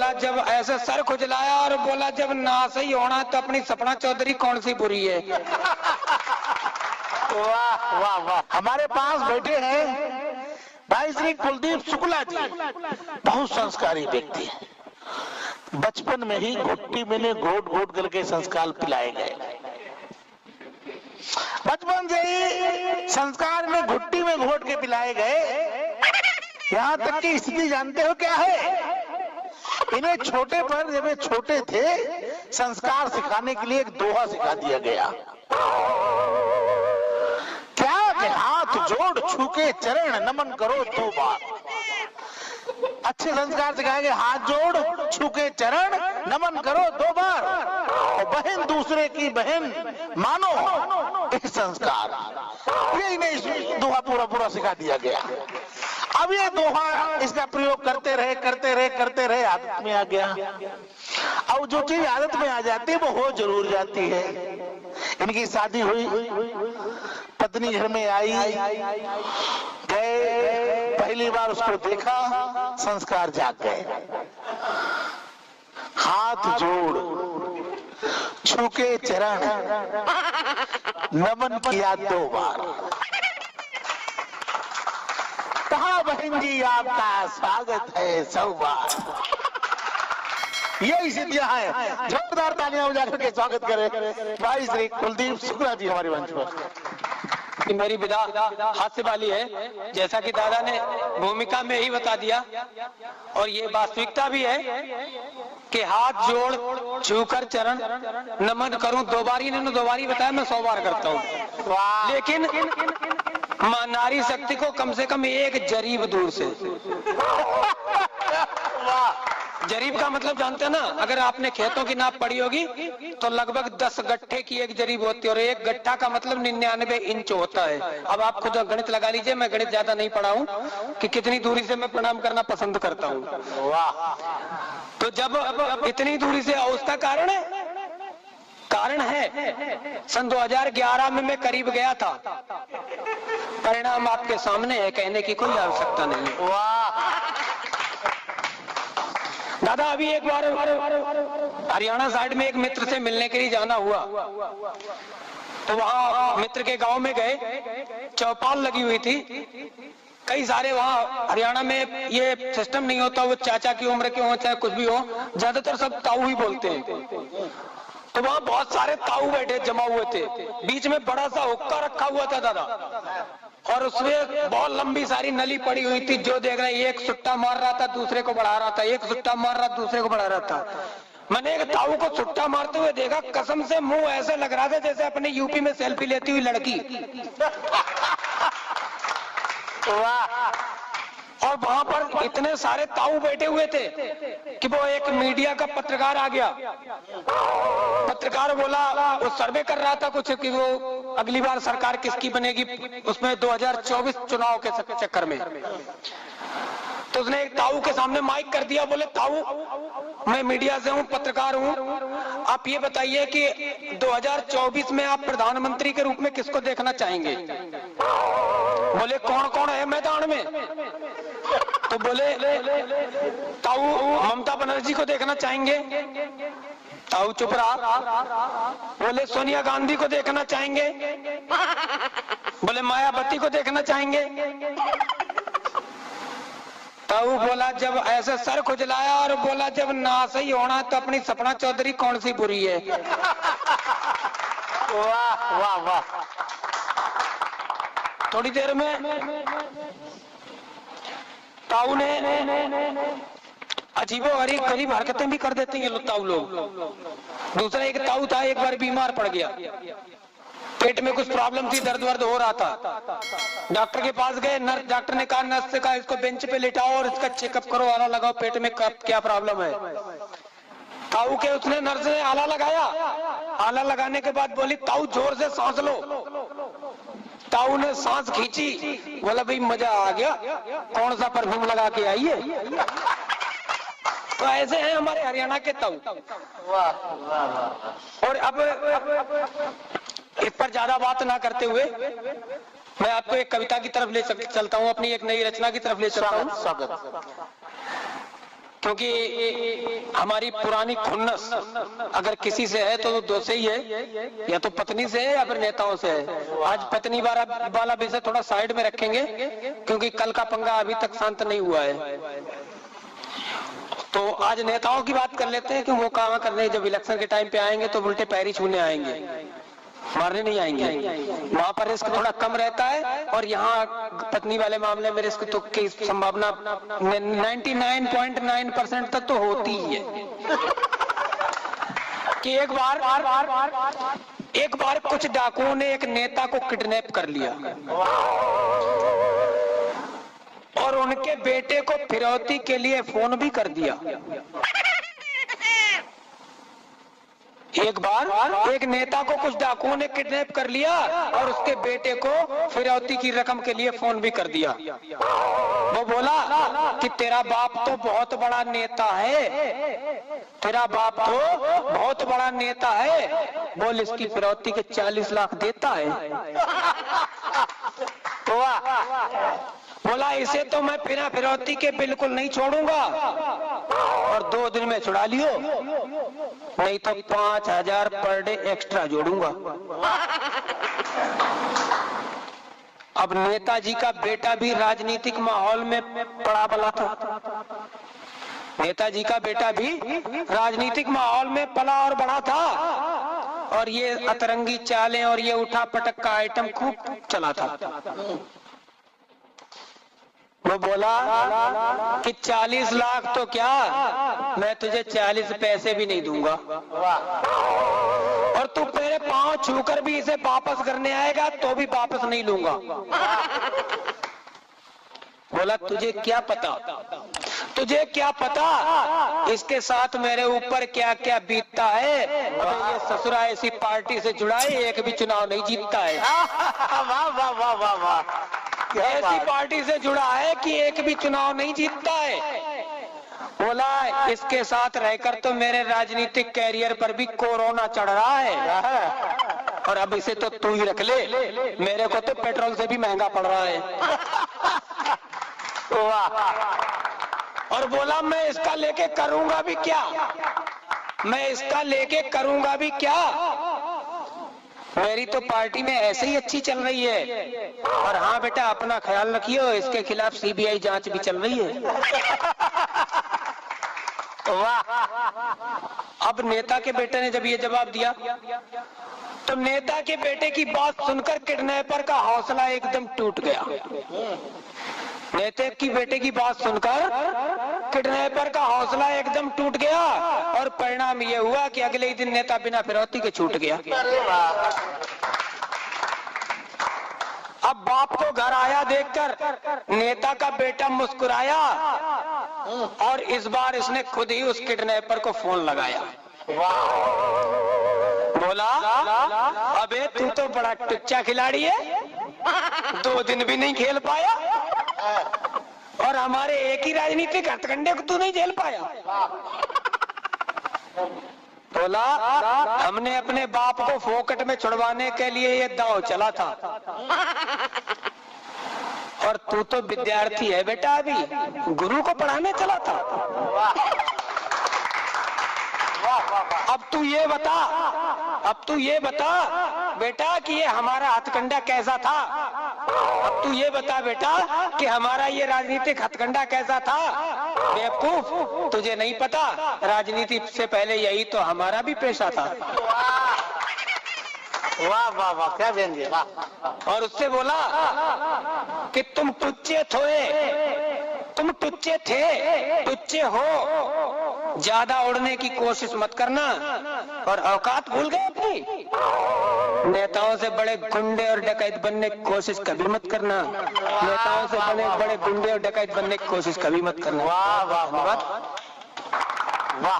बोला जब ऐसे सर खुजलाया और बोला जब ना सही होना तो अपनी सपना चौधरी कौन सी बुरी है। वाह वाह वाह। हमारे पास बैठे हैं भाई श्री कुलदीप शुक्ला जी, बहुत संस्कारी व्यक्ति है। बचपन में ही घुट्टी में घोट घोट करके संस्कार पिलाए गए। बचपन से ही संस्कार में घुट्टी में घोट के पिलाए गए। यहाँ तक की स्थिति जानते हो क्या है? इन्हें छोटे पर जब वे छोटे थे संस्कार सिखाने के लिए एक दोहा सिखा दिया गया। क्या कि हाथ जोड़ छू के चरण नमन करो 2 बार। अच्छे संस्कार सिखाएंगे, हाथ जोड़ छू के चरण नमन करो 2 बार और बहन दूसरे की बहन मानो, एक संस्कार। ये इन्हें दोहा पूरा सिखा दिया गया। अब ये दोहा इसका प्रयोग करते रहे आदत में आ गया। अब जो चीज आदत में आ जाती है वो हो जरूर जाती है। इनकी शादी हुई, पत्नी घर में आई, गए, पहली बार उसको देखा, संस्कार जाग गए। हाथ जोड़ छू के चरण नमन किया 2 बार। कहा बहन जी आपका स्वागत है 100 बार। यही सिद्धियां है। जोरदार तालियां बजा करके स्वागत करें भाई श्री कुलदीप शुक्ला जी हमारे मंच पर। मेरी विदा हास्य वाली है, जैसा कि दादा ने भूमिका में ही बता दिया और ये वास्तविकता भी है कि हाथ जोड़ छूकर चरण नमन करूं 2 बार। इन्होंने 2 बार ही बताया, मैं 100 बार करता हूँ। लेकिन मां नारी शक्ति को कम से कम 1 जरीब दूर से। जरीब का मतलब जानते हैं ना? अगर आपने खेतों की नाप पड़ी होगी तो लगभग 10 गट्ठे की 1 जरीब होती है और 1 गट्ठा का मतलब 99 इंच होता है। अब आप खुद गणित लगा लीजिए, मैं गणित ज्यादा नहीं पढ़ा हूं कि कितनी दूरी से मैं प्रणाम करना पसंद करता हूं। वाह। तो जब इतनी दूरी से, उसका कारण है सन 2011 में मैं करीब गया था। परिणाम आपके सामने है, कहने की कोई आवश्यकता नहीं है। वाह। दादा अभी एक बार हरियाणा साइड में एक मित्र से मिलने के लिए जाना हुआ, तो वहाँ मित्र के गांव में गए, चौपाल लगी हुई थी। कई सारे वहाँ हरियाणा में ये सिस्टम नहीं होता, वो चाचा की उम्र के हो चाहे कुछ भी हो, ज्यादातर सब ताऊ ही बोलते हैं। तो वहाँ बहुत सारे ताऊ बैठे जमा हुए थे। बीच में बड़ा सा हुक्का रखा हुआ था दादा, और उसमें बहुत लंबी सारी नली पड़ी हुई थी। जो देख रहे, एक सुट्टा मार रहा था दूसरे को बढ़ा रहा था, एक सुट्टा मार रहा दूसरे को बढ़ा रहा था। मैंने एक ताऊ को सुट्टा मारते हुए देखा, कसम से मुंह ऐसे लग रहा था जैसे अपने यूपी में सेल्फी लेती हुई लड़की। और वहां पर इतने सारे ताऊ बैठे हुए थे कि वो एक मीडिया का पत्रकार आ गया। पत्रकार बोला, वो सर्वे कर रहा था कुछ कि वो अगली बार सरकार किसकी बनेगी, उसमें 2024 चुनाव के चक्कर में। तो उसने एक ताऊ के सामने माइक कर दिया, बोले ताऊ मैं मीडिया से हूँ, पत्रकार हूँ, आप ये बताइए कि 2024 में आप प्रधानमंत्री के रूप में किसको देखना चाहेंगे? बोले कौन कौन है मैदान में? तो बोले ताऊ ममता बनर्जी को देखना चाहेंगे। ताऊ चुप रहा। बोले सोनिया गांधी को देखना चाहेंगे। बोले मायावती को देखना चाहेंगे। ताऊ बोला जब ऐसे सर खुजलाया और बोला जब ना सही होना तो अपनी सपना चौधरी कौन सी बुरी है। वाह वाह वाह। थोड़ी देर में ताऊ ने अजीबो गरीब हरकतें भी कर देते हैं ये ताऊ लोग। दूसरा एक ताऊ था, एक बार बीमार पड़ गया, पेट में कुछ प्रॉब्लम थी, दर्द वर्द हो रहा था। डॉक्टर के पास गए, डॉक्टर ने कहा, नर्स से कहा इसको बेंच पे लिटाओ और इसका चेकअप करो, आला लगाओ पेट में क्या प्रॉब्लम है। ताऊ के उसने नर्स ने आला लगाया। आला लगाने के बाद बोली ताऊ जोर से सांस लो। ताऊ ने सांस खींची, बोला भाई मजा आ गया, कौन सा परफ्यूम लगा के आई है। तो ऐसे हैं हमारे हरियाणा के ताऊ। और अब इस पर ज्यादा बात ना करते हुए मैं आपको एक कविता की तरफ ले चलता हूँ, अपनी एक नई रचना की तरफ ले चलता हूँ। क्योंकि हमारी पुरानी खुन्नस अगर किसी से है तो दो से ही है, या तो पत्नी से है या फिर नेताओं से है। आज पत्नी वाला विषय थोड़ा साइड में रखेंगे, क्योंकि कल का पंगा अभी तक शांत नहीं हुआ है। तो आज नेताओं की बात कर लेते हैं कि वो काम करने जब इलेक्शन के टाइम पे आएंगे तो उल्टे पैरी छूने आएंगे, मारने नहीं आएंगे। वहां पर रिस्क थोड़ा कम रहता है, और यहाँ पत्नी वाले मामले में रिस्क तो की संभावना 99.9% तक तो होती ही है कि एक बार कुछ डाकुओं ने एक नेता को किडनैप कर लिया और उनके बेटे को फिरौती के लिए फोन भी कर दिया। एक बार एक नेता को कुछ डाकुओं ने किडनैप कर लिया और उसके बेटे को फिरौती की रकम के लिए फोन भी कर दिया। वो बोला कि तेरा बाप तो बहुत बड़ा नेता है, तेरा बाप तो बहुत बड़ा नेता है, बोल इसकी फिरौती के 40 लाख देता है। बोला इसे तो मैं बिना फिरौती के बिल्कुल नहीं छोड़ूंगा, और 2 दिन में छुड़ा लियो, नहीं तो 5,000 पर डे एक्स्ट्रा जोड़ूंगा। अब नेताजी का बेटा भी राजनीतिक माहौल में पड़ा बला था, नेताजी का बेटा भी राजनीतिक माहौल में पला और बड़ा था, और ये अतरंगी चालें और ये उठा पटक का आइटम खूब चला था। वो बोला कि 40 लाख तो क्या, मैं तुझे 40 पैसे भी नहीं दूंगा, और तू मेरे पांव छूकर भी इसे वापस करने आएगा तो भी वापस नहीं लूंगा। बोला तुझे क्या पता, तुझे क्या पता इसके साथ मेरे ऊपर क्या क्या बीतता है। ये ससुरा ऐसी पार्टी से जुड़ा है, एक भी चुनाव नहीं जीतता है। वाह वाह वाह वाह वाह, ऐसी पार्टी से जुड़ा है कि एक भी चुनाव नहीं जीतता है। बोला इसके साथ रहकर तो मेरे राजनीतिक कैरियर पर भी कोरोना चढ़ रहा है, और अब इसे तो तू ही रख ले, मेरे को तो पेट्रोल से भी महंगा पड़ रहा है। और बोला मैं इसका लेके करूंगा भी क्या, मैं इसका लेके करूंगा भी क्या, मेरी तो पार्टी में ऐसे ही अच्छी चल रही है। और हाँ बेटा अपना ख्याल रखियो, इसके खिलाफ सीबीआई जांच भी चल रही है। वाह। अब नेता के बेटे ने जब ये जवाब दिया तो नेता के बेटे की बात सुनकर किडनैपर का हौसला एकदम टूट गया। नेता की बेटे की बात सुनकर किडनैपर का हौसला एकदम टूट गया, और परिणाम ये हुआ कि अगले ही दिन नेता बिना फिरौती के छूट गया। अब बाप को घर आया देखकर नेता का बेटा मुस्कुराया, और इस बार इसने खुद ही उस किडनैपर को फोन लगाया। बोला अबे तू तो बड़ा टुच्चा खिलाड़ी है, 2 दिन भी नहीं खेल पाया, और हमारे एक ही राजनीतिक हथकंडे को तू नहीं झेल पाया। बोला हमने अपने बाप को फोकट में छुड़वाने के लिए ये दांव चला था, और तू तो विद्यार्थी है बेटा, अभी गुरु को पढ़ाने चला था। अब तू ये बता बेटा कि ये हमारा हथकंडा कैसा था। अब तू ये बता बेटा कि हमारा ये राजनीतिक हथकंडा कैसा था। बेवकूफ, तुझे नहीं पता, राजनीति से पहले यही तो हमारा भी पेशा था। वाह वाह वाह, क्या व्यंग्य, वाह। और उससे बोला कि तुम टुच्चे थे, टुच्चे हो, ज्यादा उड़ने की कोशिश मत करना, और औकात भूल गए अपनी। नेताओं से बड़े गुंडे और डकैत बनने की कोशिश कभी मत करना, नेताओं से बड़े गुंडे और डकैत बनने की कोशिश कभी मत करना। वाह वाह वाह वाह।